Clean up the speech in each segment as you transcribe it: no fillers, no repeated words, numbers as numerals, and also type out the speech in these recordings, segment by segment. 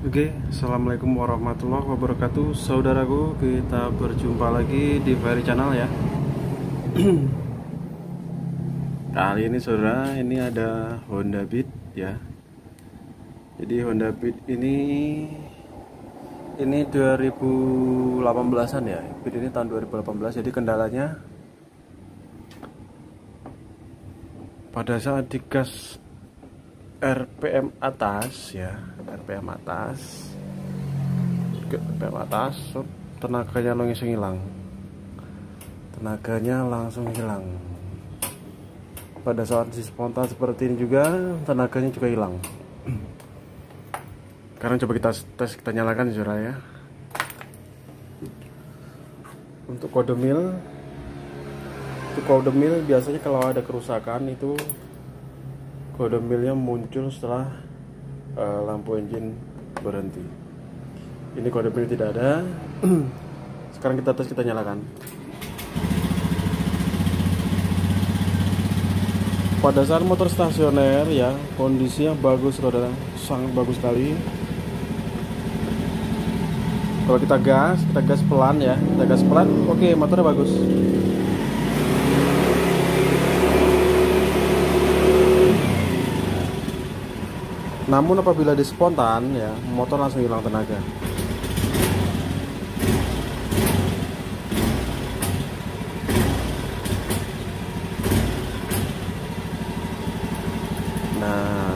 Oke, assalamualaikum warahmatullahi wabarakatuh, saudaraku. Kita berjumpa lagi di Ferry Channel ya. Kali ini saudara, ini ada Honda Beat ya. Jadi Honda Beat ini 2018-an ya. Beat ini tahun 2018. Jadi kendalanya pada saat digas RPM atas ya, RPM atas, tenaganya langsung hilang. Pada saat di spontan seperti ini juga tenaganya juga hilang. Sekarang coba kita tes, kita nyalakan saudara ya. Untuk kode mil biasanya kalau ada kerusakan itu kode milnya muncul setelah lampu engine berhenti. Ini kode mil tidak ada. Sekarang kita tes, kita nyalakan. Pada saat motor stasioner ya, kondisinya bagus saudara, sangat bagus sekali. Kalau kita gas pelan ya, oke, motornya bagus. Namun apabila di spontan ya, motor langsung hilang tenaga. Nah,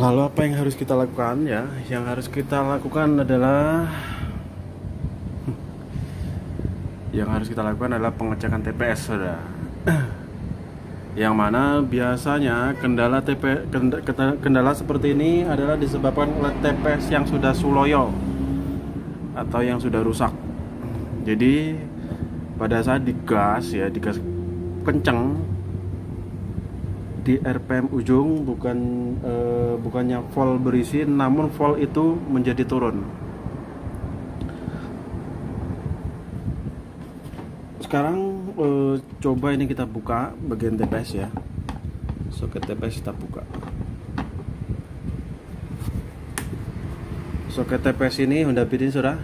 lalu apa yang harus kita lakukan ya? Yang harus kita lakukan adalah pengecekan TPS saudara. Yang mana biasanya kendala seperti ini adalah disebabkan oleh TPS yang sudah suloyo atau yang sudah rusak. Jadi pada saat digas kenceng di RPM ujung, bukannya volt berisi, namun volt itu menjadi turun. Sekarang coba ini kita buka bagian TPS ya, soket TPS kita buka. Soket TPS ini Honda Beat ini saudara,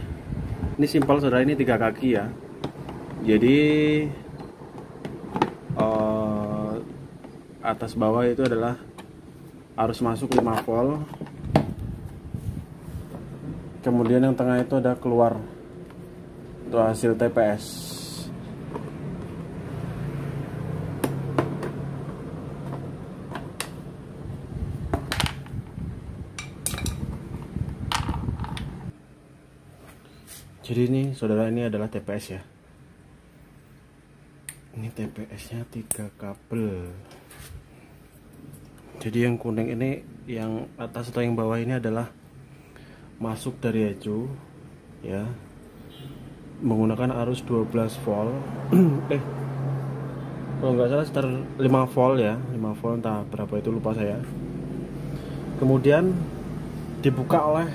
ini simpel saudara, ini 3 kaki ya. Jadi atas bawah itu adalah arus masuk 5 volt, kemudian yang tengah itu ada keluar untuk hasil TPS. Jadi ini saudara, ini adalah TPS ya. Ini TPS nya 3 kabel. Jadi yang kuning ini, yang atas atau yang bawah ini adalah masuk dari ecu ya, menggunakan arus 12 volt. Kalau nggak salah sekitar 5 volt ya, 5 volt, entah berapa itu lupa saya. Kemudian dibuka oleh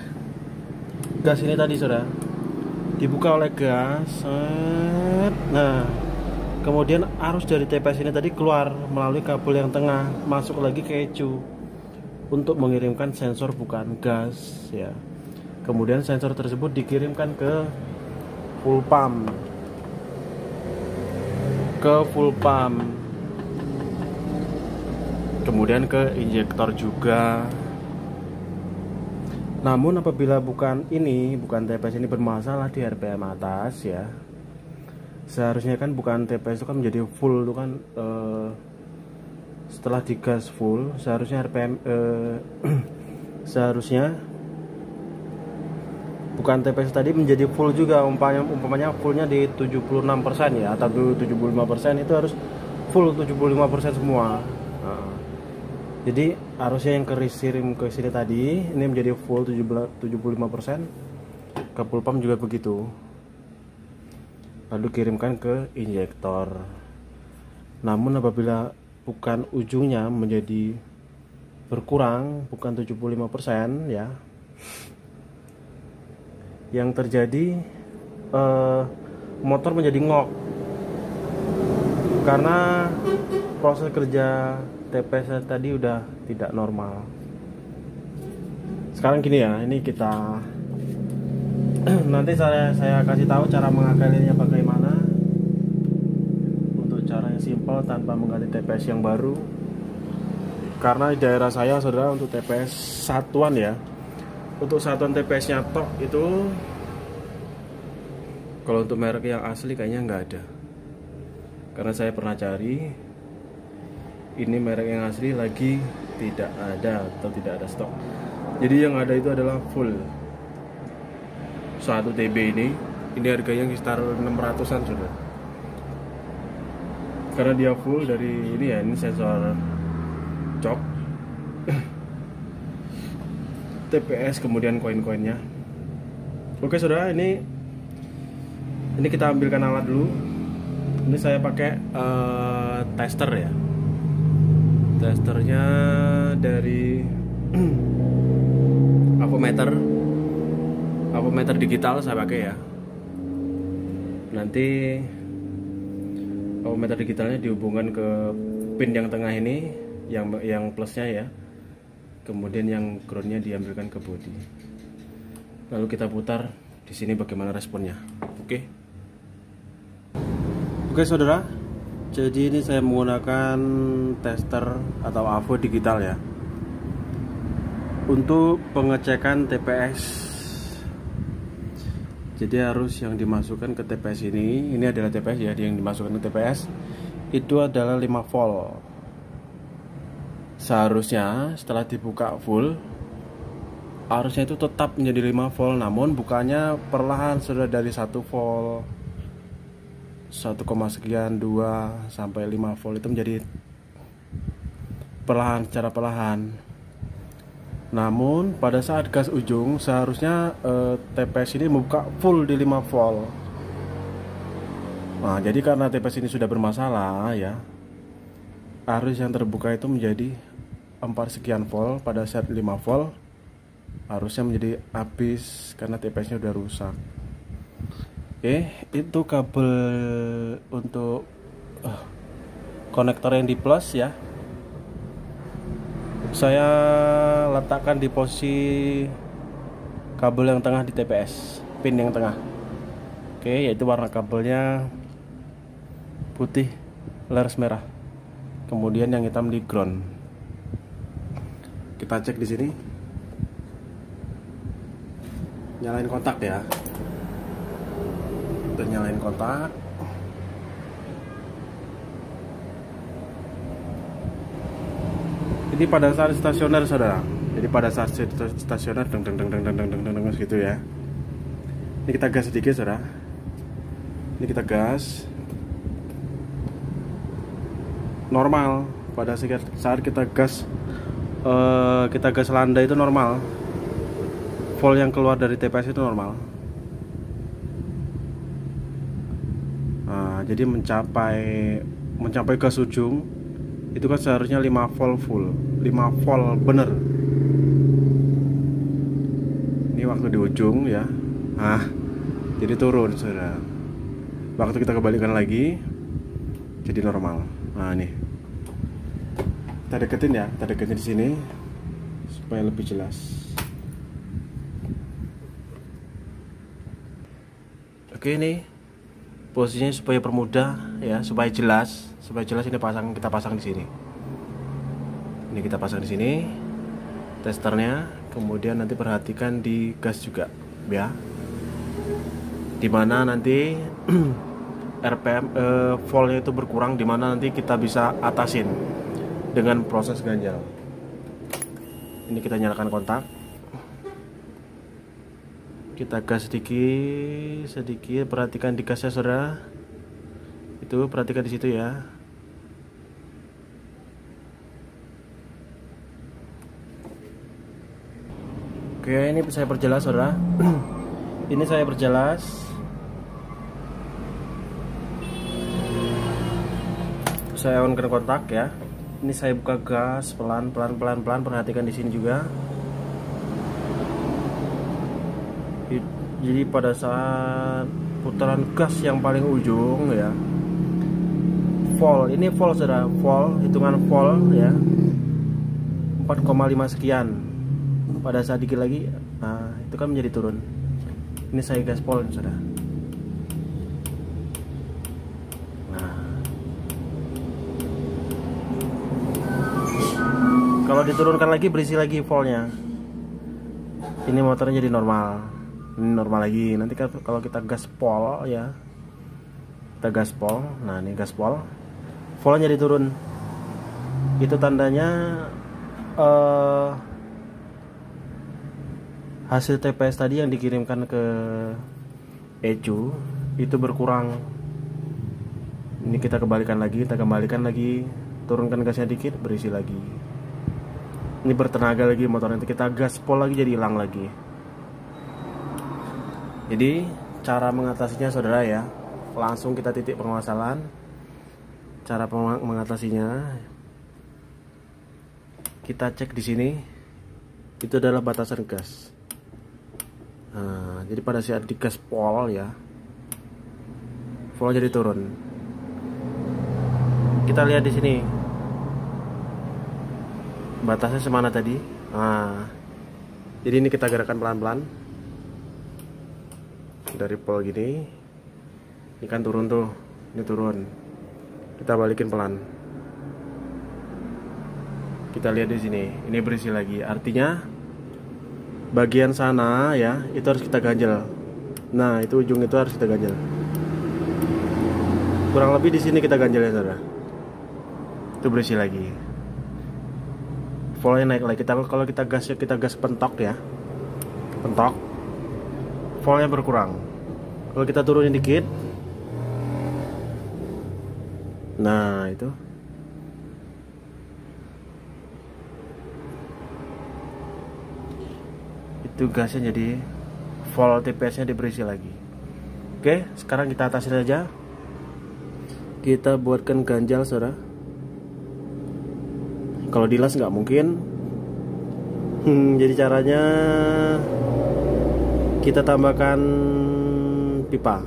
gas ini tadi saudara, dibuka oleh gas. Nah, kemudian arus dari TPS ini tadi keluar melalui kabel yang tengah, masuk lagi ke ecu untuk mengirimkan sensor, bukan gas ya. Kemudian sensor tersebut dikirimkan ke full pump, kemudian ke injektor juga. Namun apabila bukan TPS ini bermasalah di RPM atas ya, seharusnya kan bukan TPS itu kan menjadi full itu kan, setelah digas full seharusnya RPM seharusnya bukan TPS tadi menjadi full juga, umpamanya fullnya di 76% ya, atau 75%, itu harus full 75% semua. Jadi arusnya yang kirim ke sini tadi ini menjadi full 75%, ke full pump juga begitu, lalu kirimkan ke injektor. Namun apabila ujungnya menjadi berkurang, bukan 75% ya, Yang terjadi motor menjadi ngok karena proses kerja TPS tadi udah tidak normal. Sekarang gini ya, ini kita nanti saya kasih tahu cara mengakalinya bagaimana, untuk cara yang simpel tanpa mengganti TPS yang baru. Karena di daerah saya saudara, untuk TPS satuan ya, untuk satuan TPS nya tok itu, kalau untuk merek yang asli kayaknya nggak ada. Karena saya pernah cari, ini merek yang asli lagi tidak ada atau tidak ada stok. Jadi yang ada itu adalah full 1 TB ini harganya sekitar 600-an sudah. Karena dia full dari ini ya, ini sensor jok, TPS, kemudian koin-koinnya. Oke saudara, ini kita ambilkan alat dulu. Ini saya pakai tester ya. Testernya dari avometer digital saya pakai ya. Nanti avometer digitalnya dihubungkan ke pin yang tengah ini, yang plusnya ya. Kemudian yang groundnya diambilkan ke bodi. Lalu kita putar di sini bagaimana responnya. Oke saudara, jadi ini saya menggunakan tester atau avo digital ya, untuk pengecekan TPS. Jadi harus yang dimasukkan ke TPS ini adalah TPS ya, yang dimasukkan ke TPS itu adalah 5 volt. Seharusnya setelah dibuka full, harusnya itu tetap menjadi 5 volt, namun bukanya perlahan sudah dari 1 volt, 1, sekian, 2 sampai 5 volt itu menjadi perlahan, secara perlahan. Namun pada saat gas ujung seharusnya TPS ini membuka full di 5 volt. Nah, jadi karena TPS ini sudah bermasalah ya, arus yang terbuka itu menjadi 4 sekian volt. Pada saat 5 volt harusnya menjadi habis karena TPS nya udah rusak. Itu kabel untuk konektor yang di plus ya, saya letakkan di posisi kabel yang tengah di TPS, pin yang tengah. Yaitu warna kabelnya putih laras merah, kemudian yang hitam di ground. Kita cek di sini, nyalain kontak ya. Kita nyalain kontak. Ini pada saat stasioner saudara. Jadi pada saat stasioner deng gitu ya. Ini kita gas sedikit saudara. Ini kita gas. Normal pada saat kita gas landai itu normal. Volt yang keluar dari TPS itu normal. Nah, jadi mencapai gas ujung itu kan seharusnya 5 volt full, 5 volt bener. Ini waktu di ujung ya. Jadi turun saudara. Waktu kita kembalikan lagi jadi normal. Nah, ini kita deketin ya, kita deketin di sini supaya lebih jelas. Oke, ini posisinya supaya permudah ya, supaya jelas ini kita pasang di sini. Ini kita pasang di sini testernya, kemudian nanti perhatikan di gas juga ya, dimana nanti RPM voltnya itu berkurang, dimana nanti kita bisa atasin dengan proses ganjal. Ini kita nyalakan kontak, kita gas sedikit, perhatikan di gasnya saudara. Itu perhatikan di situ ya. Oke, ini saya perjelas saudara. Ini saya perjelas. Saya on kontak ya. Ini saya buka gas pelan, perhatikan di sini juga. Jadi pada saat putaran gas yang paling ujung ya, ini fall saudara, hitungan fall ya 4,5 sekian. Pada saat dikit lagi, nah itu kan menjadi turun. Ini saya gaspol saudara. Nah, kalau diturunkan lagi berisi lagi fallnya. Ini motornya jadi normal. Ini normal lagi. Nanti kalau kita gaspol ya, kita gaspol. Nah ini gaspol, fallnya jadi turun. Itu tandanya hasil TPS tadi yang dikirimkan ke ECU itu berkurang. Ini kita kembalikan lagi, turunkan gasnya dikit, berisi lagi. Ini bertenaga lagi motor, nanti kita gaspol lagi jadi hilang lagi. Jadi cara mengatasinya saudara ya, langsung kita titik permasalahan. Cara mengatasinya, kita cek di sini, itu adalah batasan gas. Nah, jadi pada saat di gaspol ya, vol jadi turun. Kita lihat di sini, batasnya semana tadi. Nah, jadi ini kita gerakkan pelan-pelan dari pol gini. Ini kan turun tuh, ini turun. Kita balikin pelan. Kita lihat di sini, ini berisi lagi. Artinya bagian sana ya, itu harus kita ganjel. Nah, itu ujung itu harus kita ganjel. Kurang lebih di sini kita ganjel ya saudara. Itu berisi lagi. Volnya naik lagi. Kalau kita gas pentok ya, pentok, volnya berkurang. Kalau kita turunin dikit, nah itu gasnya jadi vol, TPS nya diberisi lagi. Oke, sekarang kita atasi saja. Kita buatkan ganjal saudara. Kalau dilas nggak mungkin. Jadi caranya kita tambahkan pipa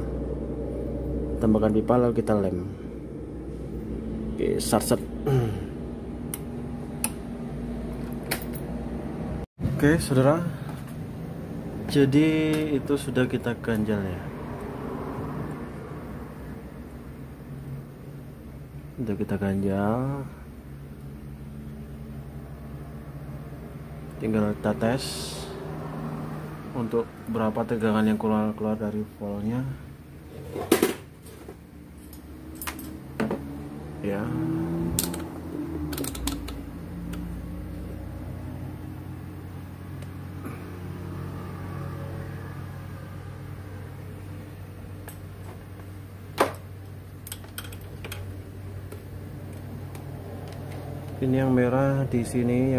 lalu kita lem. Oke, set. Oke saudara, jadi itu sudah kita ganjal ya. Sudah kita ganjal, tinggal kita tes untuk berapa tegangan yang keluar dari volnya ya. Ini yang merah di sini, ya.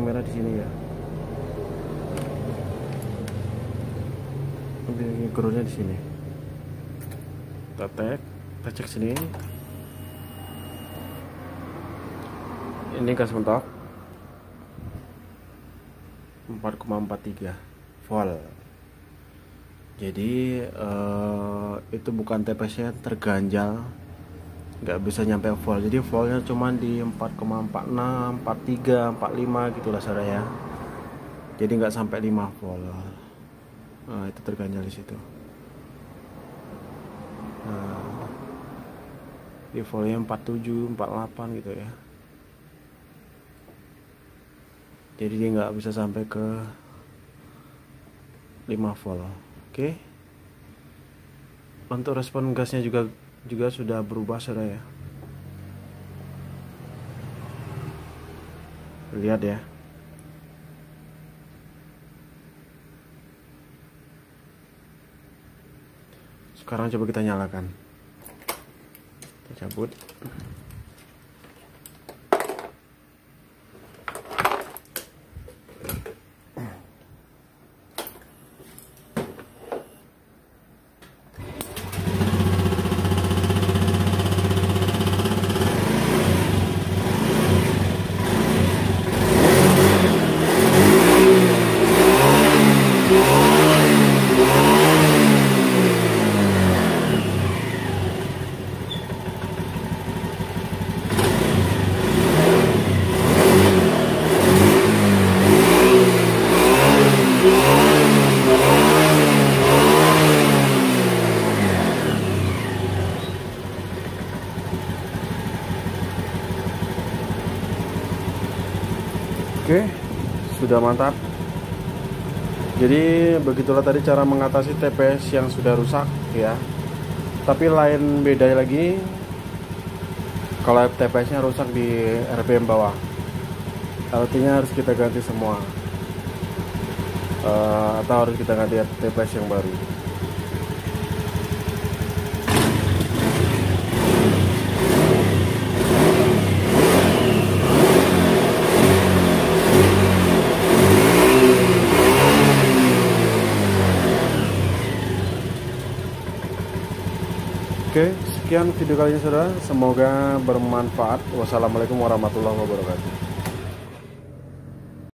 Ini groundnya di sini. Kita cek sini. Ini gas mentok 4,43 volt. Jadi itu bukan TPS-nya terganjal, nggak bisa nyampe volt. Jadi voltnya cuma di 4,46, 43, 45 gitulah saudara ya. Jadi nggak sampai 5 volt. Nah, itu terganjal di situ. Nah, di voltnya 47, 48 gitu ya. Jadi dia nggak bisa sampai ke 5 volt. Oke. Untuk respon gasnya juga sudah berubah saudara ya. Lihat ya. Sekarang coba kita nyalakan. Kita cabut. sudah mantap. Jadi begitulah tadi cara mengatasi TPS yang sudah rusak ya. Tapi lain beda lagi kalau TPS-nya rusak di RPM bawah. Artinya harus kita ganti semua. Atau harus kita ganti TPS yang baru. Oke, sekian video kali ini saudara. Semoga bermanfaat. Wassalamualaikum warahmatullahi wabarakatuh.